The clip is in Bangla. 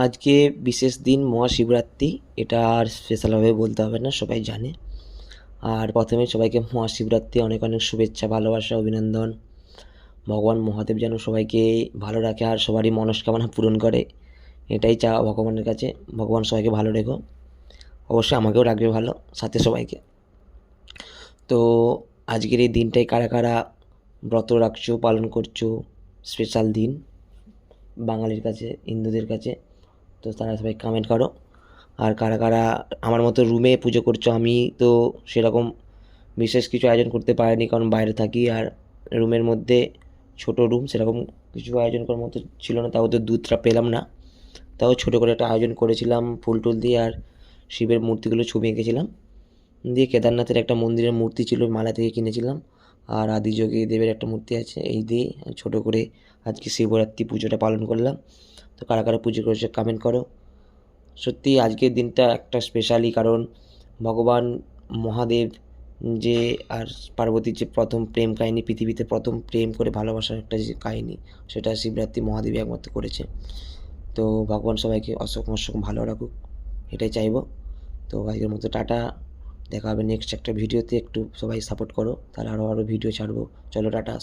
আজকে বিশেষ দিন মহাশিবরাত্রি। এটা আর স্পেশালভাবে বলতে হবে না, সবাই জানে। আর প্রথমে সবাইকে মহাশিবরাত্রি অনেক অনেক শুভেচ্ছা, ভালোবাসা, অভিনন্দন। ভগবান মহাদেব যেন সবাইকে ভালো রাখে আর সবারই মনস্কামনা পূরণ করে, এটাই চাওয়া ভগবানের কাছে। ভগবান সবাইকে ভালো রেখো, অবশ্যই আমাকেও রাখবে ভালো, সাথে সবাইকে। তো আজকের এই দিনটাই কারা কারা ব্রত রাখছো, পালন করছো, স্পেশাল দিন বাঙালির কাছে, হিন্দুদের কাছে, তো তারা সবাই কমেন্ট করো। আর কারা কারা আমার মতো রুমে পুজো করছো, আমি তো সেরকম বিশেষ কিছু আয়োজন করতে পারিনি, কারণ বাইরে থাকি। আর রুমের মধ্যে ছোটো রুম, সেরকম কিছু আয়োজন করার মতো ছিল না, তাও তো দুধটা পেলাম না। তাও ছোটো করে একটা আয়োজন করেছিলাম ফুল টুল দিয়ে, আর শিবের মূর্তিগুলো ছবি এঁকেছিলাম দিয়ে। কেদারনাথের একটা মন্দিরের মূর্তি ছিল, মালা থেকে কিনেছিলাম। আর আদিযোগী দেবের একটা মূর্তি আছে, এই দিয়ে ছোটো করে আজকে শিবরাত্রি পুজোটা পালন করলাম। তো কারা কারা পুজো করেছে কমেন্ট করো। সত্যি আজকের দিনটা একটা স্পেশালি, কারণ ভগবান মহাদেব যে আর পার্বতীর যে প্রথম প্রেম কাহিনী, পৃথিবীতে প্রথম প্রেম করে ভালোবাসার একটা যে কাহিনী, সেটা শিবরাত্রি মহাদেবী একমাত্র করেছে। তো ভগবান সবাইকে অসংখ্য ভালো রাখুক, এটাই চাইবো। তো আজকের মতো টাটা, দেখা হবে নেক্সট একটা ভিডিওতে। একটু সবাই সাপোর্ট করো, তাহলে আরও ভিডিও ছাড়বো। চলো টাটা।